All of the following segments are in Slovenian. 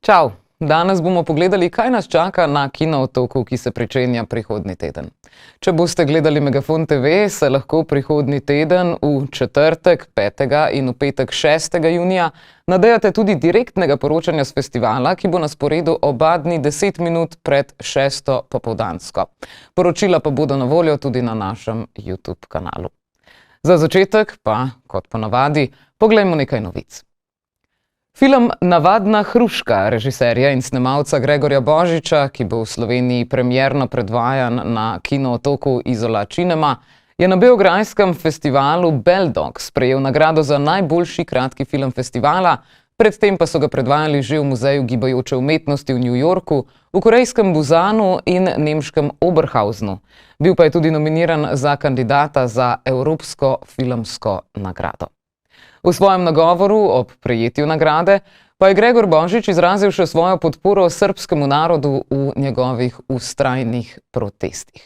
Čau! Danes bomo pogledali, kaj nas čaka na Kinootoku, ki se pričenja prihodnji teden. Če boste gledali Megafon TV, se lahko prihodnji teden v četrtek 5. in v petek 6. junija nadejate tudi direktnega poročanja s festivala, ki bo na sporedu oba dni 10 minut pred 6. popoldansko. Poročila pa bodo na voljo tudi na našem YouTube kanalu. Za začetek pa, kot ponavadi, poglejmo nekaj novic. Film Navadna hruška režiserja in snemalca Gregorja Božiča, ki bo v Sloveniji premierno predvajan na Kinootoku Izola Cinema, je na beograjskem festivalu Beldog sprejel nagrado za najboljši kratki film festivala, predtem pa so ga predvajali že v Muzeju gibajoče umetnosti v New Yorku, v korejskem Busanu in nemškem Oberhausenu. Bil pa je tudi nominiran za kandidata za Evropsko filmsko nagrado. V svojem nagovoru ob prejetju nagrade pa je Gregor Božič izrazil še svojo podporo srbskemu narodu v njegovih vztrajnih protestih.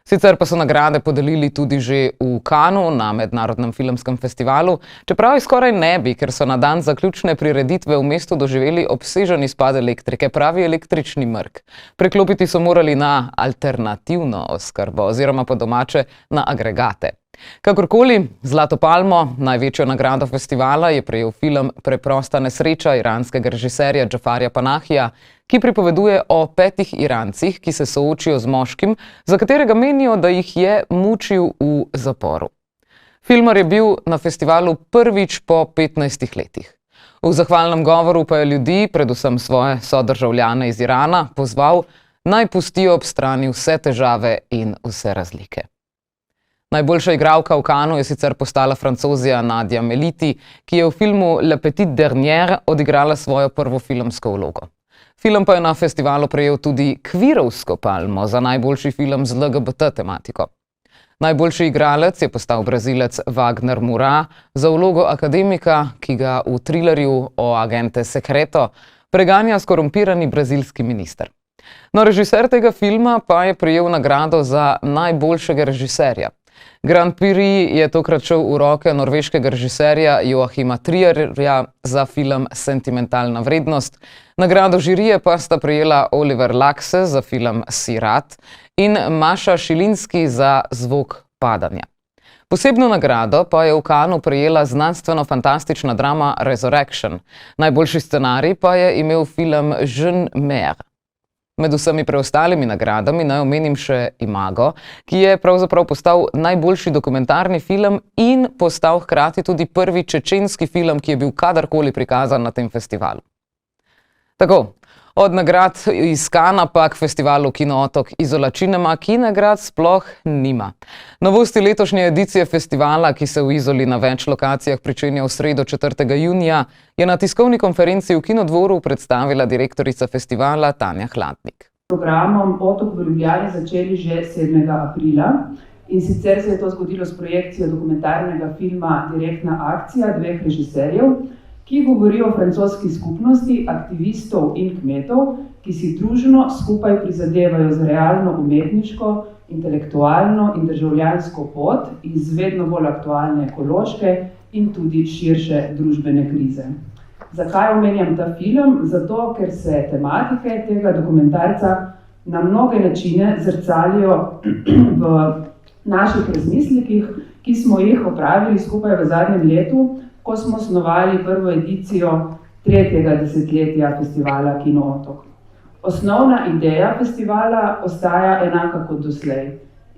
Sicer pa so nagrade podelili tudi že v Cannesu na Mednarodnem filmskem festivalu, čeprav jih skoraj ne bi, ker so na dan zaključne prireditve v mestu doživeli obsežen izpad elektrike, pravi električni mrk. Preklopiti so morali na alternativno oskrbo oziroma po domače na agregate. Kakorkoli, Zlato palmo, največjo nagrado festivala, je prejel film Preprosta nesreča iranskega režiserja Džafarja Panahija, ki pripoveduje o 5 Irancih, ki se soočijo z moškim, za katerega menijo, da jih je mučil v zaporu. Filmar je bil na festivalu prvič po 15 letih. V zahvalnem govoru pa je ljudi, predvsem svoje sodržavljane iz Irana, pozval, naj pustijo ob strani vse težave in vse razlike. Najboljša igralka v Cannesu je sicer postala Francozija Nadia Meliti, ki je v filmu La Petite Dernière odigrala svojo prvo filmsko vlogo. Film pa je na festivalu prejel tudi Kvirovsko palmo za najboljši film z LGBT tematiko. Najboljši igralec je postal Brazilec Wagner Moura za vlogo akademika, ki ga v trilerju o Agente Secreto preganja skorumpirani brazilski minister. No, režiser tega filma pa je prejel nagrado za najboljšega režiserja. Grand Prix je tokrat šel v roke norveškega režiserja Joachima Trierja za film Sentimentalna vrednost. Nagrado žirije pa sta prejela Oliver Lakse za film Sirat in Maša Šilinski za Zvok padanja. Posebno nagrado pa je v Cannesu prejela znanstveno-fantastična drama Resurrection. Najboljši scenarij pa je imel film Jeune Mère. Med vsemi preostalimi nagradami naj omenim še Imago, ki je pravzaprav postal najboljši dokumentarni film in postal hkrati tudi prvi čečenski film, ki je bil kadarkoli prikazan na tem festivalu. Tako, od nagrad iz Cannes pa k festivalu Kinootok Izola Cinema, ki nagrad sploh nima. Novosti letošnje edicije festivala, ki se v Izoli na več lokacijah pričenja v sredo 4. junija, je na tiskovni konferenci v Kinodvoru predstavila direktorica festivala Tanja Hladnik. Programom Otok v Ljubljani začeli že 7. aprila in sicer se je to zgodilo s projekcijo dokumentarnega filma Direktna akcija 2 režiserjev, ki govori o francoski skupnosti aktivistov in kmetov, ki si družno skupaj prizadevajo za realno umetniško, intelektualno in državljansko pot iz vedno bolj aktualne ekološke in tudi širše družbene krize. Zakaj omenjam ta film? Zato, ker se tematike tega dokumentarca na mnoge načine zrcalijo v naših razmislekih, ki smo jih opravili skupaj v zadnjem letu, ko smo snovali prvo edicijo 3. desetletja festivala Kinootok. Osnovna ideja festivala ostaja enaka kot doslej.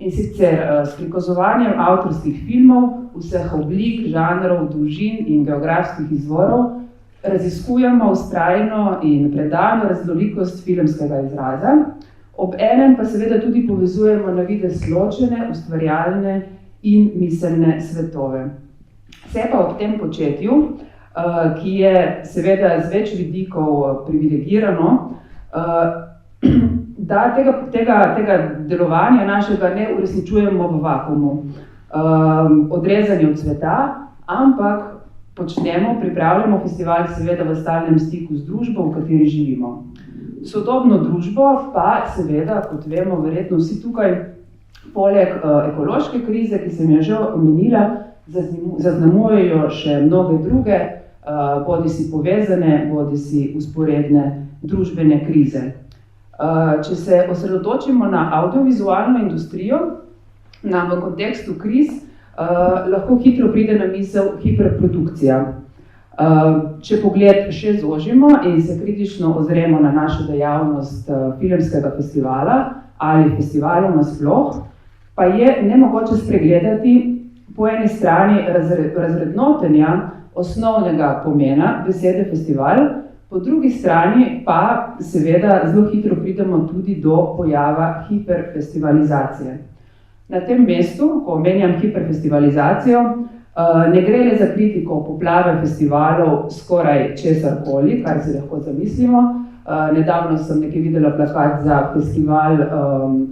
In sicer s prikazovanjem avtorskih filmov, vseh oblik, žanrov, dolžin in geografskih izvorov raziskujemo vztrajno in predano raznolikost filmskega izraza, ob enem pa seveda tudi povezujemo na videz ločene, ustvarjalne in miselne svetove. Vse pa ob tem početju, ki je seveda z več vidikov privilegirano, da tega delovanja našega ne uresničujemo v vakuumu, odrezani od sveta, ampak pripravljamo festival seveda v stalnem stiku z družbo, v kateri živimo. Sodobno družbo pa seveda, kot vemo, verjetno vsi tukaj, poleg ekološke krize, ki sem jo že omenila, zaznamujejo še mnoge druge bodi si povezane, bodi si usporedne družbene krize. Če se osredotočimo na audiovizualno industrijo, nam v kontekstu kriz lahko hitro pride na misel hiperprodukcija. Če pogled še zožimo in se kritično ozremo na našo dejavnost filmskega festivala ali festivalov nasploh, pa je nemogoče spregledati po eni strani razrednotenja osnovnega pomena besede festival, po drugi strani pa seveda zelo hitro pridemo tudi do pojava hiperfestivalizacije. Na tem mestu, ko omenjam hiperfestivalizacijo, ne gre le za kritiko poplave festivalov skoraj česarkoli, kar si lahko zamislimo. Nedavno sem nekaj videla plakat za festival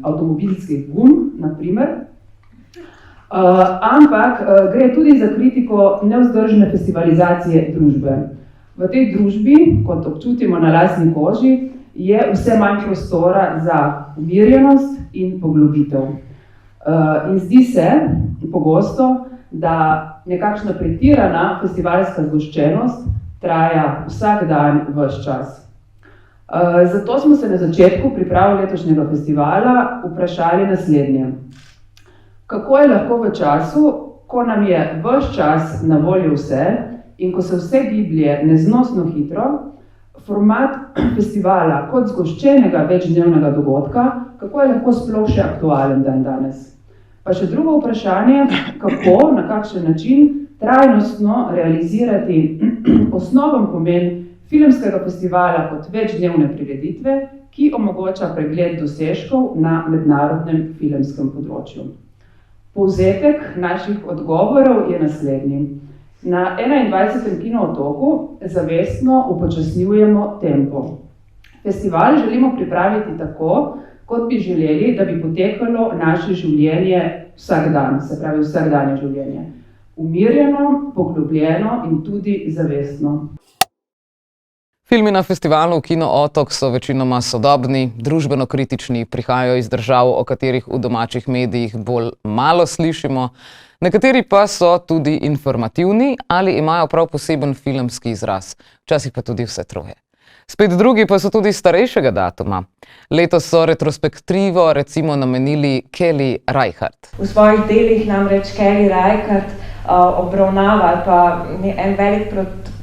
avtomobilskih gum, na primer. Ampak gre tudi za kritiko nevzdržne festivalizacije družbe. V tej družbi, kot občutimo na lastni koži, je vse manj prostora za umirjenost in poglobitev. In zdi se pogosto, da nekakšna pretirana festivalska zgoščenost traja vsak dan ves čas. Zato smo se na začetku priprav letošnjega festivala vprašali naslednje. Kako je lahko v času, ko nam je ves čas na voljo vse in ko se vse giblje neznosno hitro, format festivala kot zgoščenega večdnevnega dogodka, kako je lahko sploh še aktualen dan danes? Pa še drugo vprašanje, kako, na kakšen način trajnostno realizirati osnoven pomen filmskega festivala kot večdnevne prireditve, ki omogoča pregled dosežkov na mednarodnem filmskem področju. Povzetek naših odgovorov je naslednji. Na 21. Kinootoku zavestno upočasnjujemo tempo. Festival želimo pripraviti tako, kot bi želeli, da bi potekalo naše življenje vsak dan, se pravi vsakdanje življenje. Umirjeno, poglobljeno in tudi zavestno. Filmi na festivalu Kino Otok so večinoma sodobni, družbeno kritični, prihajajo iz držav, o katerih v domačih medijih bolj malo slišimo. Nekateri pa so tudi informativni ali imajo prav poseben filmski izraz, včasih pa tudi vse troje. Spet drugi pa so tudi starejšega datuma. Letos so retrospektivo recimo namenili Kelly Reichardt. V svojih delih namreč Kelly Reichardt obravnava pa en velik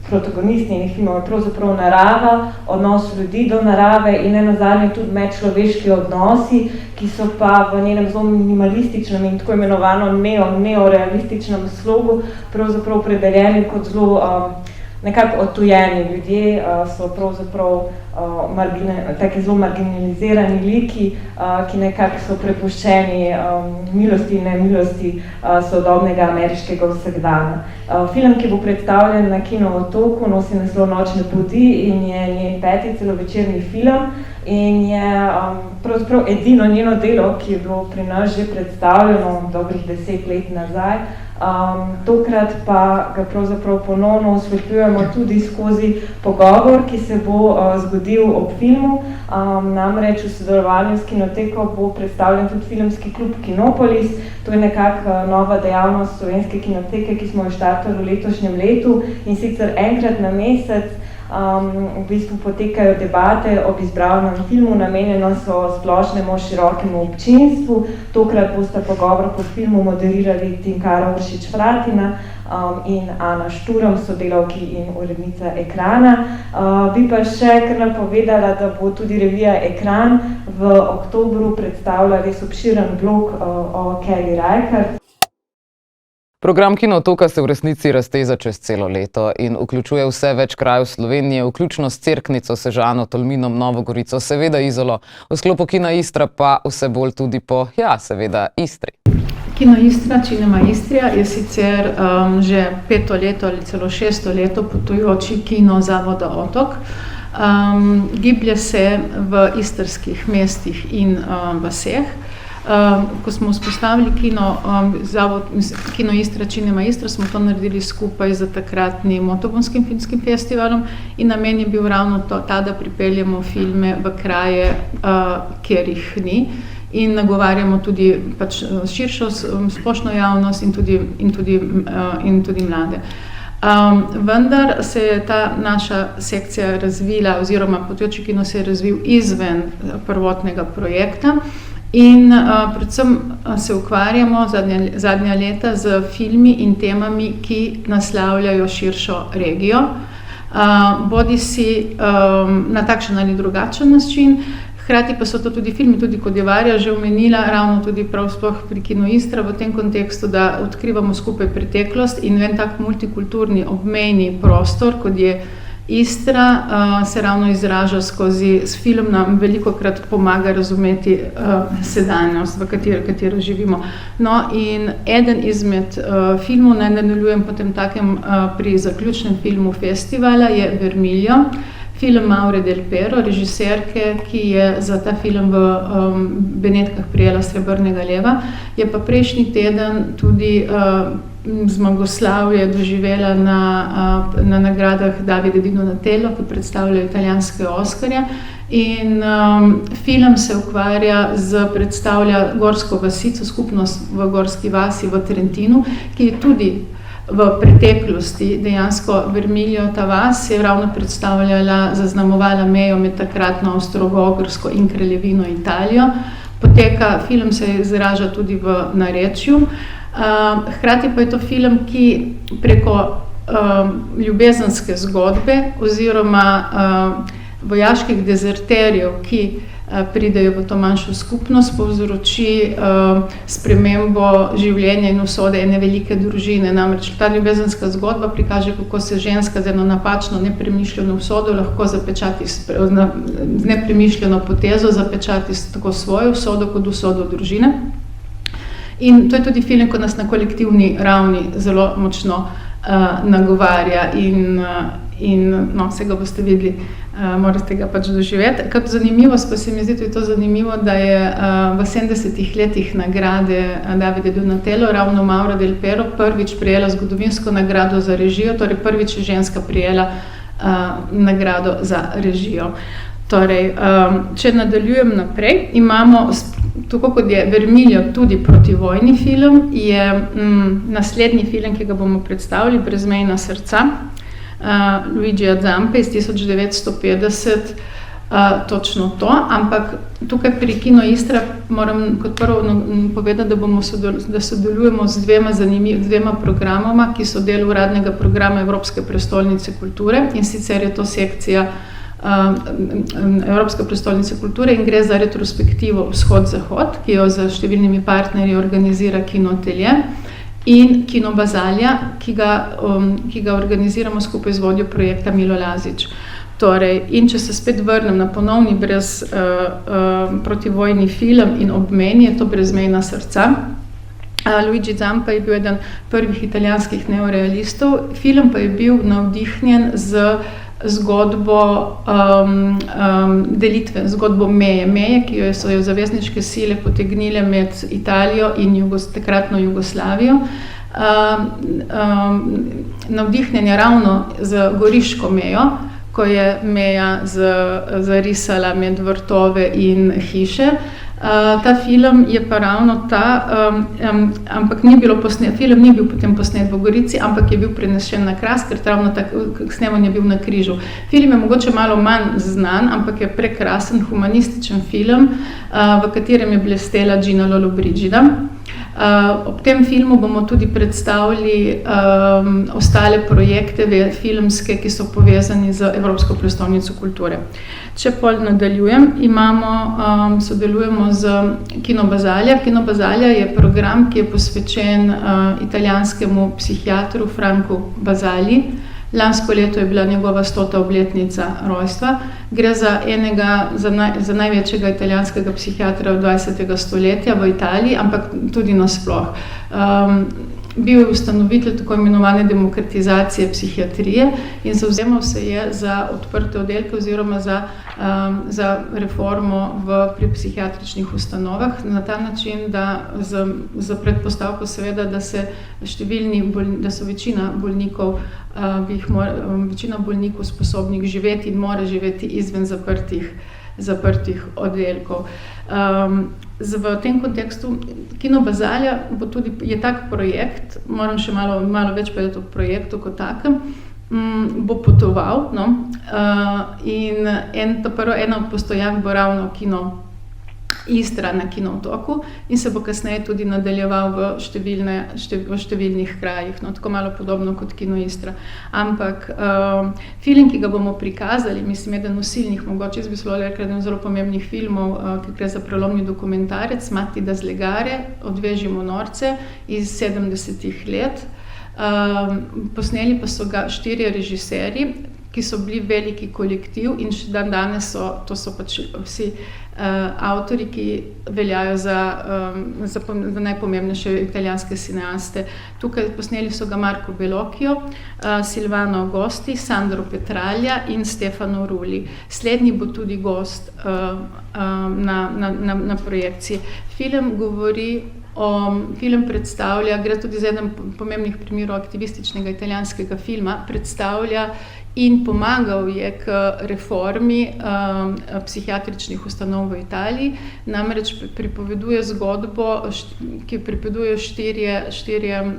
protagonist njenih filmov je pravzaprav narava, odnos ljudi do narave in nenazadnje tudi medčloveški odnosi, ki so pa v njenem zelo minimalističnem in tako imenovano neorealističnem slogu pravzaprav opredeljeni kot zelo nekako odtujeni ljudje, so pravzaprav taki zelo marginalizirani liki, ki nekako so prepuščeni milosti in nemilosti sodobnega ameriškega vsakdana. Film, ki bo predstavljen na Kino Otoku, nosi naslov Nočne poti in je njen 5. celovečerni film in je pravzaprav edino njeno delo, ki je bilo pri nas že predstavljeno dobrih 10 let nazaj. Tokrat pa ga pravzaprav ponovno osvetljujemo tudi skozi pogovor, ki se bo zgodil ob filmu. Namreč v sodelovanju s Kinoteko bo predstavljen tudi filmski klub Kinopolis. To je nekako nova dejavnost Slovenske kinoteke, ki smo jo štartali v letošnjem letu in sicer enkrat na mesec. V bistvu potekajo debate ob izbranem filmu, namenjeno so splošnemu širokemu občinstvu. Tokrat bosta pogovor po filmu moderirali Tinkara Uršič-Fratina in Ana Šturm, sodelavki in urednica Ekrana. Bi pa še kar napovedala, da bo tudi revija Ekran v oktobru predstavila res obširen blog o Kelly Reichardt. Program Kino Otoka se v resnici razteza čez celo leto in vključuje vse več krajev Slovenije, vključno s Cerknico, Sežano, Tolminom, Novo Gorico, seveda Izolo, v sklopu Kina Istra pa vse bolj tudi po, seveda, Istri. Kino Istra, Cinema Istria je sicer že 5. leto ali celo 6. leto potujoči kino Zavoda Otok. Giblje se v istrskih mestih in vaseh. Ko smo vzpostavili Kino Istra, Cinema Istra, smo to naredili skupaj z takratnim Motovonskim filmskim festivalom in namen je bil ravno ta, da pripeljemo filme v kraje, kjer jih ni in nagovarjamo tudi širšo splošno javnost in tudi mlade. Vendar se je ta naša sekcija razvila, oziroma Potujoči kino se je razvil izven prvotnega projekta in predvsem se ukvarjamo zadnja leta z filmi in temami, ki naslavljajo širšo regijo, bodisi na takšen ali drugačen način. Hkrati pa so to tudi filmi, tudi kot je Varja že omenila, ravno tudi prav sploh pri Kinu Istra v tem kontekstu, da odkrivamo skupaj preteklost in en tak multikulturni obmejni prostor, kot je Istra, se ravno izraža s film nam velikokrat pomaga razumeti sedanjost, v katero živimo. No, in eden izmed filmov, naj nadaljujem potem takem pri zaključnem filmu festivala, je Vermilio, film Maure del Pero, režiserke, ki je za ta film v Benetkah prejela Srebrnega leva, je pa prejšnji teden tudi zmagoslavje doživela na nagradah Davide di Donatello, ki predstavljajo italijanske Oskarje. In film se predstavlja gorsko vasico, skupnost v gorski vasi v Trentinu, ki je tudi v preteklosti dejansko Vermilio, ta vas je ravno predstavljala, zaznamovala mejo med takratno Avstro-Ogrsko in Kraljevino Italijo. Film se izraža tudi v narečju. Hkrati pa je to film, ki preko ljubezenske zgodbe oziroma vojaških dezerterjev, ki pridejo v to manjšo skupnost, povzroči spremembo življenja in usode ene velike družine. Namreč ta ljubezenska zgodba prikaže, kako se ženska z eno napačno, nepremišljeno usodo lahko zapečati, z nepremišljeno potezo zapečati tako svojo usodo kot usodo družine. In to je tudi film, ko nas na kolektivni ravni zelo močno nagovarja in vse ga boste videli, morate ga pač doživeti. Kot zanimivost pa se mi zdi tudi to zanimivo, da je v 70 letih nagrade Davide Donatello ravno Maura del Pero prvič prejela zgodovinsko nagrado za režijo, torej prvič je ženska prejela nagrado za režijo. Torej, če nadaljujem naprej, imamo, tako kot je Vermilio tudi protivojni film, je naslednji film, ki ga bomo predstavili, Brezmejna srca, Luigija Zampe iz 1950, točno to, ampak tukaj pri Kino Istra moram kot prvo povedati, da sodelujemo z dvema programoma, ki so del uradnega programa Evropske prestolnice kulture, in sicer je to sekcija Evropske prestolnice kulture in gre za retrospektivo Vzhod-Zahod, ki jo z številnimi partnerji organizira Kino Atelje, in Kino Bazalija, ki ga organiziramo skupaj z vodjo projekta Milo Lazić. Torej, in če se spet vrnem na ponovni protivojni film in obmejni, je to Brezmejna srca. Luigi Zampa je bil eden prvih italijanskih neorealistov, film pa je bil navdihnjen z zgodbo delitve, zgodbo meje, ki so jo zavezniške sile potegnile med Italijo in takratno Jugoslavijo. Navdihnjen je ravno z goriško mejo, ko je meja zarisala med vrtove in hiše. Ta film je pa ravno ampak film ni bil potem posnet v Gorici, ampak je bil prenesen na Kras, ker ravno sneman je bil na križu. Film je mogoče malo manj znan, ampak je prekrasen, humanističen film, v katerem je blestela Gina Lollobrigida. Ob tem filmu bomo tudi predstavili ostale projekte filmske, ki so povezani z Evropsko prestolnico kulture. Če pol nadaljujem, sodelujemo z Kino Bazalija. Kino Bazalija je program, ki je posvečen italijanskemu psihiatru Franku Basali. Lansko leto je bila njegova 100. obletnica rojstva. Gre za največjega italijanskega psihiatra 20. stoletja v Italiji, ampak tudi nasploh. Bil je ustanovitelj tako imenovane demokratizacije psihiatrije in zavzemal se je za odprte oddelke oziroma za reformo pri psihiatričnih ustanovah na ta način, da za predpostavko seveda, da so večina bolnikov sposobnih živeti in mora živeti izven zaprtih oddelkov. v tem kontekstu Kino Bazalija je tak projekt, moram še malo več povedati o projektu kot takem, bo potoval, no, in ena od postojank bo ravno Kino Istra na Kino Otoku in se bo kasneje tudi nadaljeval v številnih krajih, no, tako malo podobno kot Kino Istra. Ampak film, ki ga bomo prikazali, mislim, eden nosilnih, mogoče jaz bi rekla, eden zelo pomembnih filmov, ki gre za prelomni dokumentarec, Matti da Slegare, Odvežimo norce iz 70-ih let. Posneli pa so ga 4 režiserji, ki so bili veliki kolektiv in še dan danes to so pač vsi avtorji, ki veljajo za najpomembnejše italijanske cineaste. Tukaj posneli so ga Marco Bellocchio, Silvano Agosti, Sandro Petraglia in Stefano Rulli. Slednji bo tudi gost na projekciji. Film predstavlja, gre tudi za eden pomembnih primerov aktivističnega italijanskega filma, predstavlja in pomagal je k reformi psihiatričnih ustanov v Italiji. Namreč pripoveduje zgodbo, ki pripovedujejo 4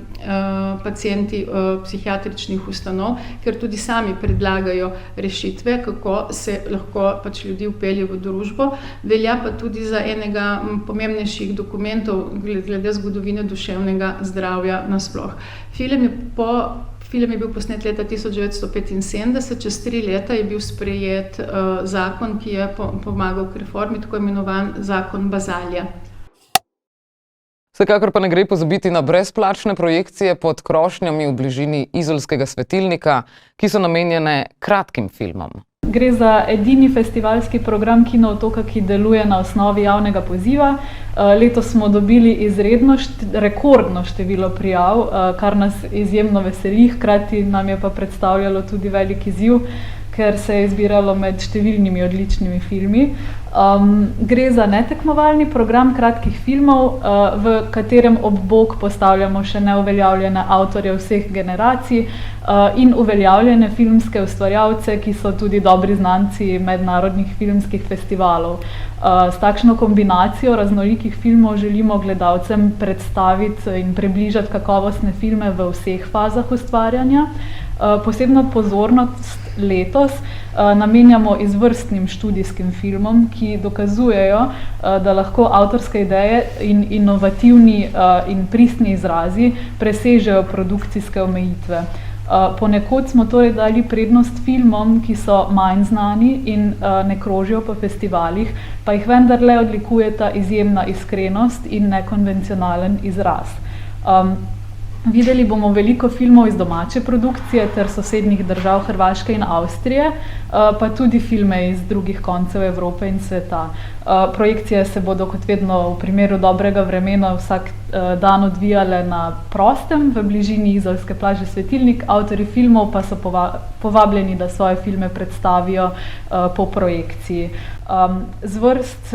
pacienti psihiatričnih ustanov, ker tudi sami predlagajo rešitve, kako se lahko pač ljudi vpelje v družbo. Velja pa tudi za enega pomembnejših dokumentov glede zgodovine duševnega zdravja nasploh. Film je bil posnet leta 1975, čez 3 leta je bil sprejet zakon, ki je pomagal k reformi, tako imenovan zakon Bazalija. Vsekakor pa ne gre pozabiti na brezplačne projekcije pod krošnjami v bližini Izolskega svetilnika, ki so namenjene kratkim filmom. Gre za edini festivalski program Kino Otoka, ki deluje na osnovi javnega poziva. Letos smo dobili rekordno število prijav, kar nas izjemno veseli, hkrati nam je pa predstavljalo tudi velik izziv, ker se je izbiralo med številnimi odličnimi filmi. Gre za netekmovalni program kratkih filmov, v katerem ob bok postavljamo še neuveljavljene avtorje vseh generacij in uveljavljene filmske ustvarjalce, ki so tudi dobri znanci mednarodnih filmskih festivalov. S takšno kombinacijo raznolikih filmov želimo gledalcem predstaviti in približati kakovostne filme v vseh fazah ustvarjanja. Posebno pozornost letos namenjamo izvrstnim študijskim filmom, ki dokazujejo, da lahko avtorske ideje in inovativni in pristni izrazi presežejo produkcijske omejitve. Ponekod smo torej dali prednost filmom, ki so manj znani in ne krožijo po festivalih, pa jih vendarle odlikujeta izjemna iskrenost in nekonvencionalen izraz. Videli bomo veliko filmov iz domače produkcije ter sosednjih držav Hrvaške in Avstrije, pa tudi filme iz drugih koncev Evrope in sveta. Projekcije se bodo kot vedno v primeru dobrega vremena vsak dan odvijale na prostem v bližini Izolske plaže Svetilnik, avtorji filmov pa so povabljeni, da svoje filme predstavijo po projekciji. Zvrst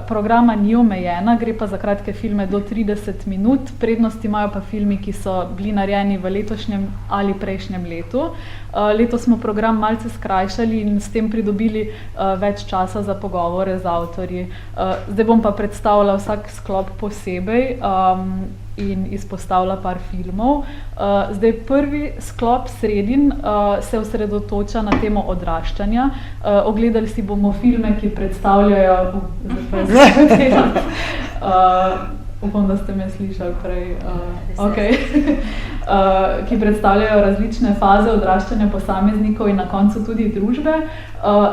programa ni omejena, gre pa za kratke filme do 30 minut, prednost imajo pa filmi, ki so bili narejeni v letošnjem ali prejšnjem letu. Letos smo program malce skrajšali in s tem pridobili več časa za pogovore z avtorji. Zdaj bom pa predstavila vsak sklop posebej in izpostavila par filmov. Zdaj prvi sklop sredin se osredotoča na temo odraščanja. Ogledali si bomo filme, ki predstavljajo upam, da ste me slišali prej, ki predstavljajo različne faze odraščanja posameznikov in na koncu tudi družbe.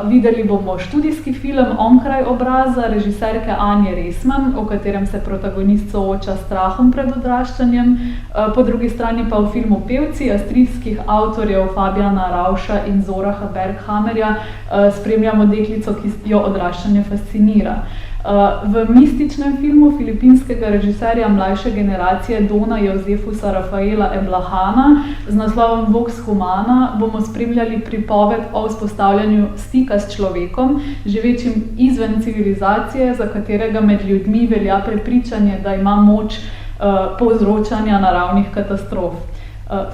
Videli bomo študijski film Onkraj obraza režiserke Anje Resman, v katerem se protagonist sooča s strahom pred odraščanjem. Po drugi strani pa v filmu Pevci avstrijskih avtorjev Fabiana Rauša in Zoraha Berghammerja spremljamo deklico, ki jo odraščanje fascinira. V mističnem filmu filipinskega režiserja mlajše generacije Dona Josefusa Rafaela Eblahana z naslovom Vox Humana bomo spremljali pripoved o vzpostavljanju stika s človekom, živečim izven civilizacije, za katerega med ljudmi velja prepričanje, da ima moč povzročanja naravnih katastrof.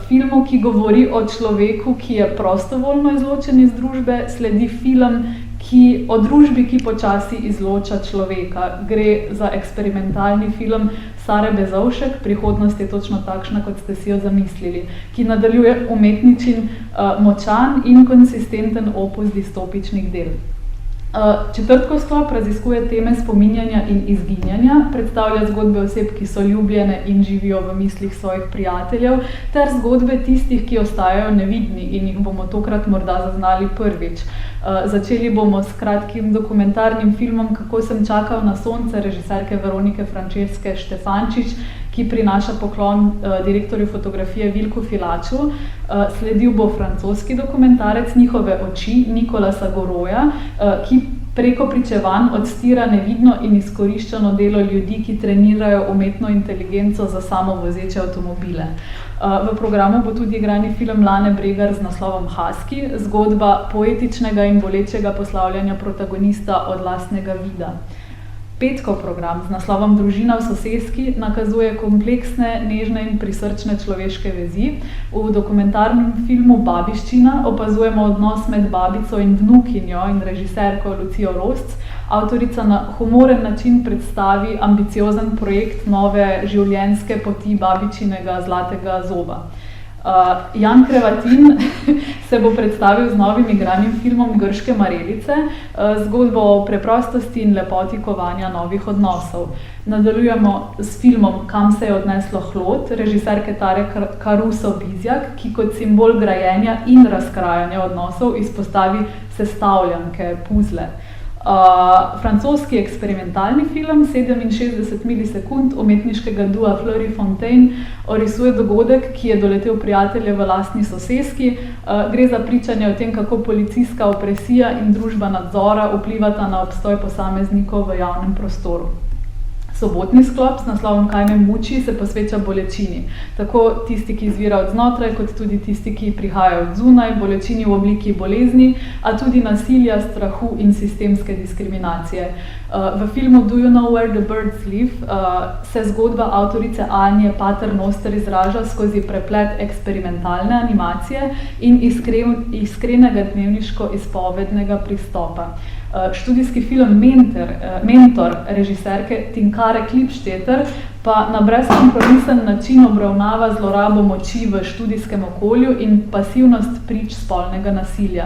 Filmu, ki govori o človeku, ki je prostovoljno izločen iz družbe, sledi film, o družbi, ki počasi izloča človeka. Gre za eksperimentalni film Sare Bezovšek, Prihodnost je točno takšna, kot ste si jo zamislili, ki nadaljuje umetničin močan in konsistenten opus distopičnih del. Četrtkov sklop raziskuje teme spominjanja in izginjanja, predstavlja zgodbe oseb, ki so ljubljene in živijo v mislih svojih prijateljev, ter zgodbe tistih, ki ostajajo nevidni in jih bomo tokrat morda zaznali prvič. Začeli bomo s kratkim dokumentarnim filmom Kako sem čakal na sonce režiserke Veronike Franceske Štefančič, ki prinaša poklon direktorju fotografije Vilku Filaču. Sledil bo francoski dokumentarec Njihove oči Nikolasa Goroja, ki preko pričevanj odstira nevidno in izkoriščeno delo ljudi, ki trenirajo umetno inteligenco za samovozeče avtomobile. V programu bo tudi igrani film Lane Bregar z naslovom Husky, zgodba poetičnega in bolečega poslavljanja protagonista od lastnega vida. Petkov program z naslovom Družina v soseski nakazuje kompleksne, nežne in prisrčne človeške vezi. V dokumentarnem filmu Babiščina opazujemo odnos med babico in vnukinjo in režiserko Lucijo Rosc. Avtorica na humoren način predstavi ambiciozen projekt nove življenjske poti babičinega zlatega zoba. Jan Krevatin se bo predstavil z novim igranim filmom Grške marelice, zgodbo o preprostosti in lepoti kovanja novih odnosov. Nadaljujemo s filmom Kam se je odneslo hlod, režiserke Tare Caruso-Bizjak, ki kot simbol grajenja in razkrajanja odnosov izpostavi sestavljanke, puzle. Francoski eksperimentalni film 67 milisekund umetniškega dua Fleury Fontaine orisuje dogodek, ki je doletel prijatelje v lastni soseski. Gre za pričanje o tem, kako policijska opresija in družba nadzora vplivata na obstoj posameznikov v javnem prostoru. Sobotni sklop z naslovom Kaj me muči se posveča bolečini. Tako tisti, ki izvira od znotraj, kot tudi tisti, ki prihajajo od zunaj, bolečini v obliki bolezni, a tudi nasilja, strahu in sistemske diskriminacije. V filmu Do you know where the birds live se zgodba avtorice Anje Paternoster izraža skozi preplet eksperimentalne animacije in iskrenega dnevniško izpovednega pristopa. Študijski film Mentor režiserke Tinkare Klipšteter pa na brezkompromisen način obravnava zlorabo moči v študijskem okolju in pasivnost prič spolnega nasilja.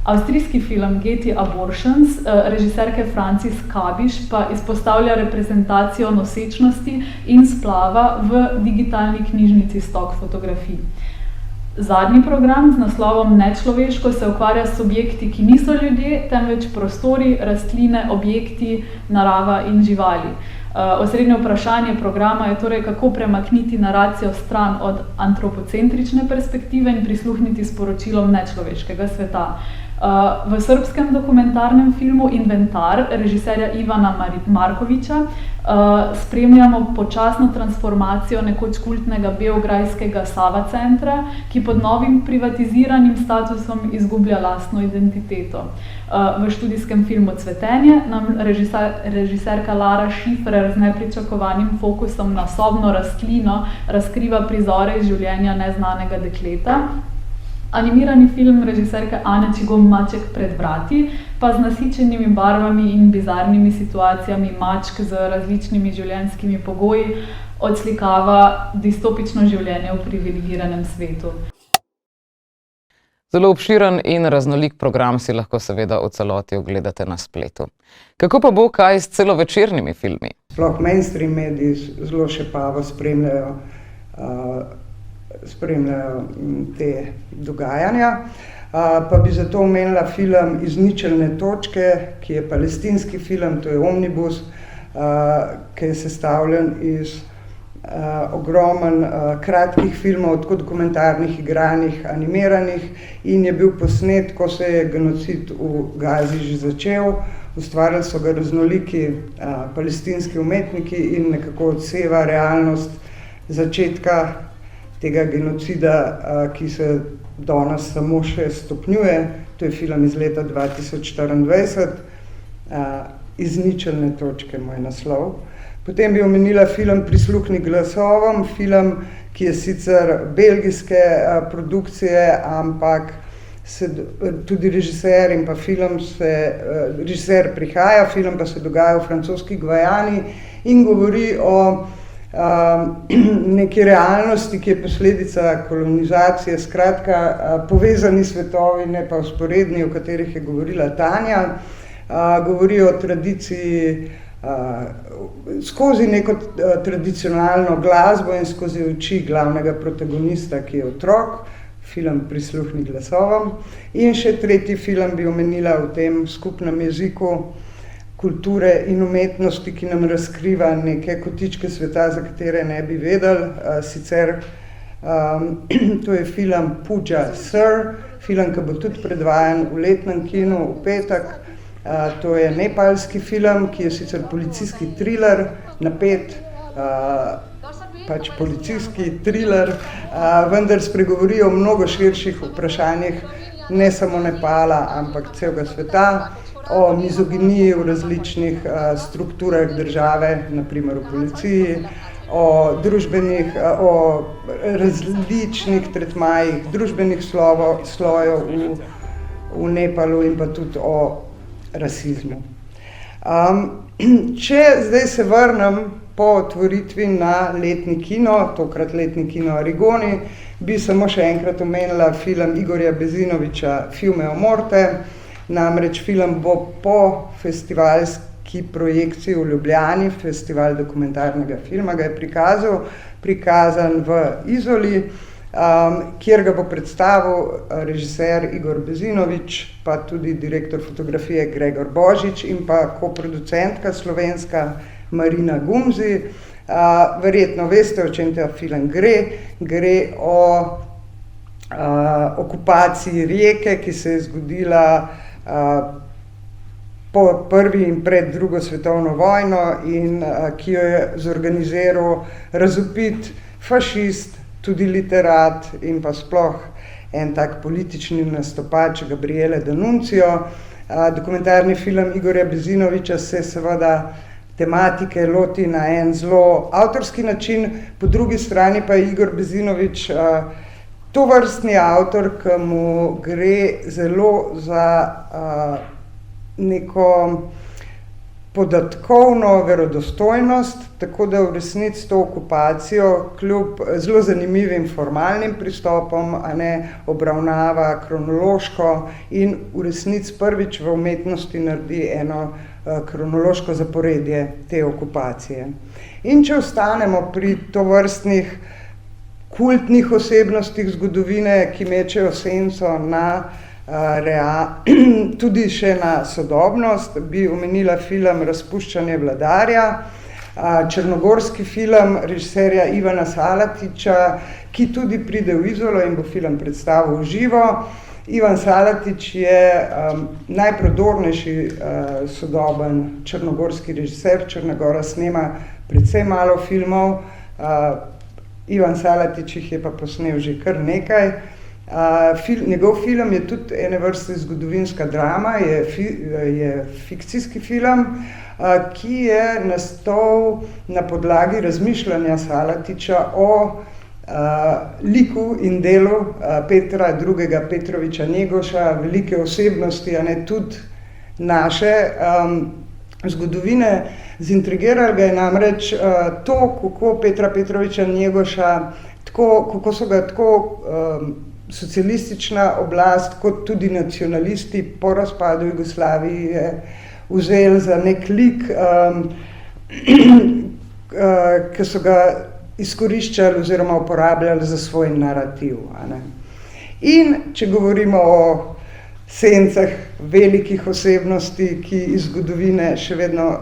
Avstrijski film Getty Abortions režiserke Francis Kabiš pa izpostavlja reprezentacijo nosečnosti in splava v digitalni knjižnici stok fotografij. Zadnji program z naslovom Nečloveško se ukvarja s subjekti, ki niso ljudje, temveč prostori, rastline, objekti, narava in živali. Osrednje vprašanje programa je torej, kako premakniti naracijo stran od antropocentrične perspektive in prisluhniti sporočilom nečloveškega sveta. V srbskem dokumentarnem filmu Inventar režiserja Ivana Markovića spremljamo počasno transformacijo nekoč kultnega beograjskega Sava centra, ki pod novim privatiziranim statusom izgublja lastno identiteto. V študijskem filmu Cvetenje nam režiserka Lara Schifrer z nepričakovanim fokusom na sobno rastlino razkriva prizore iz življenja neznanega dekleta. Animirani film režiserke Ane Čigom Maček pred vrati pa z nasičenimi barvami in bizarnimi situacijami mačk z različnimi življenjskimi pogoji odslikava distopično življenje v privilegiranem svetu. Zelo obširen in raznolik program si lahko seveda v celoti ogledate na spletu. Kako pa bo kaj s celovečernimi filmi? Sploh mainstream mediji zelo šepavo spremljajo te dogajanja. Pa bi zato omenila film Izničelne točke, ki je palestinski film, to je omnibus, ki je sestavljen iz ogromen kratkih filmov, tako dokumentarnih, igranih, animiranih in je bil posnet, ko se je genocid v Gazi že začel. Ustvarjali so ga raznoliki palestinski umetniki in nekako odseva realnost začetka tega genocida, ki se danes samo še stopnjuje. To je film iz leta 2024, Izničelne točke, moj naslov. Potem bi omenila film Prisluhni glasovom, film, ki je sicer belgijske produkcije, ampak tudi režiser in pa režiser prihaja, film pa se dogaja v francoski Gvajani in govori o neki realnosti, ki je posledica kolonizacije, skratka povezani svetovi, ne pa vzporedni, o katerih je govorila Tanja. Govori o tradiciji skozi neko tradicionalno glasbo in skozi oči glavnega protagonista, ki je otrok, film Prisluhni glasovom. In še tretji film bi omenila v tem skupnem jeziku kulture in umetnosti, ki nam razkriva neke kotičke sveta, za katere ne bi vedeli. Sicer to je film Puja Sir, film, ki bo tudi predvajan v letnem kinu v petek. To je nepalski film, ki je sicer policijski thriller, napet, pač policijski thriller, vendar spregovori o mnogo širših vprašanjih, ne samo Nepala, ampak celega sveta, o mizoginiji v različnih strukturah države, naprimer v policiji, o različnih tretmajih družbenih slojev v Nepalu in pa tudi o rasizmu. Če zdaj se vrnem po otvoritvi na letni kino, tokrat letni kino Arigoni, bi samo še enkrat omenila film Igorja Bezinovića Fiume o morte. Namreč film bo po festivalski projekciji v Ljubljani, festival dokumentarnega filma ga je prikazan v Izoli, kjer ga bo predstavil režiser Igor Bezinović, pa tudi direktor fotografije Gregor Božič in pa koproducentka slovenska Marina Gumzi. Verjetno veste, o čem ta film gre. Gre o okupaciji Rijeke, ki se je zgodila po prvi in pred drugo svetovno vojno in ki jo je zorganiziral razvpit fašist, tudi literat in pa sploh en tak politični nastopač Gabriele D'Annunzio. Dokumentarni film Igorja Bezinovića se seveda tematike loti na en zelo avtorski način, po drugi strani pa je Igor Bezinović tovrstni avtor, ki mu gre zelo za neko podatkovno verodostojnost, tako da v resnici to okupacijo kljub zelo zanimivim formalnim pristopom obravnava kronološko in v resnici prvič v umetnosti naredi eno kronološko zaporedje te okupacije. In če ostanemo pri tovrstnih kultnih osebnostih zgodovine, ki mečejo senco na tudi še na sodobnost, bi omenila film Razpuščanje vladarja, črnogorski film režiserja Ivana Salatića, ki tudi pride v Izolo in bo film predstavil v živo. Ivan Salatić je najprodornejši sodoben črnogorski režiser. Črna Gora snema precej malo filmov, Ivan Salatić jih je pa posnel že kar nekaj. Njegov film je tudi ene vrste zgodovinska drama, je fikcijski film, ki je nastal na podlagi razmišljanja Salatića o liku in delu Petra II. Petrovića Njegoša, velike osebnosti, tudi naše zgodovine. Zintrigiralo ga je namreč to, kako Petra Petrovića Njegoša, kako so ga tako socialistična oblast kot tudi nacionalisti po razpadu Jugoslavije vzeli za nek lik, ki so ga izkoriščali oziroma uporabljali za svoj narativ. In če govorimo o sencah velikih osebnosti, ki iz zgodovine še vedno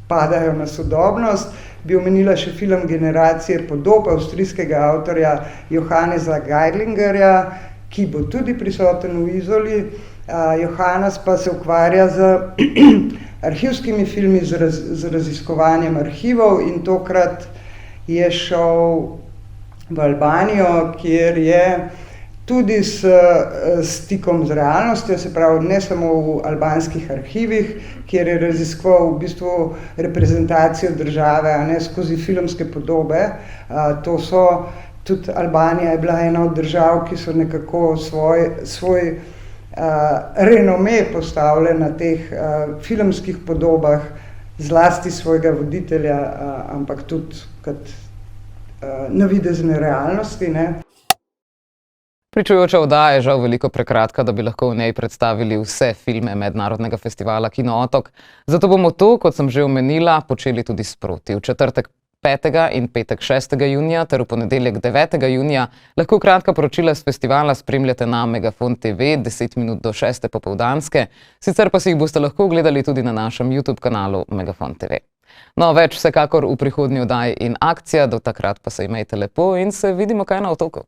padajo na sodobnost, bi omenila še film Generacije podob avstrijskega avtorja Johannesa Geirlingerja, ki bo tudi prisoten v Izoli. Johannes pa se ukvarja z arhivskimi filmi, z raziskovanjem arhivov in tokrat je šel v Albanijo, kjer je tudi s stikom z realnostjo, se pravi ne samo v albanskih arhivih, kjer je raziskoval v bistvu reprezentacijo države skozi filmske podobe. To so Tudi Albanija je bila ena od držav, ki so nekako svoj renome postavile na teh filmskih podobah, zlasti svojega voditelja, ampak tudi kot navidezne realnosti, ne. Pričujoča oddaja je žal veliko prekratka, da bi lahko v njej predstavili vse filme Mednarodnega festivala Kino Otok. Zato bomo to, kot sem že omenila, počeli tudi sproti. V četrtek 5. in petek 6. junija ter v ponedeljek 9. junija lahko kratka poročila s festivala spremljate na Megafon TV 10 minut do 6. popoldanske, sicer pa si jih boste lahko gledali tudi na našem YouTube kanalu Megafon TV. No, več vsekakor v prihodnji oddaji In akcija, do takrat pa se imejte lepo in se vidimo kaj na Otoku.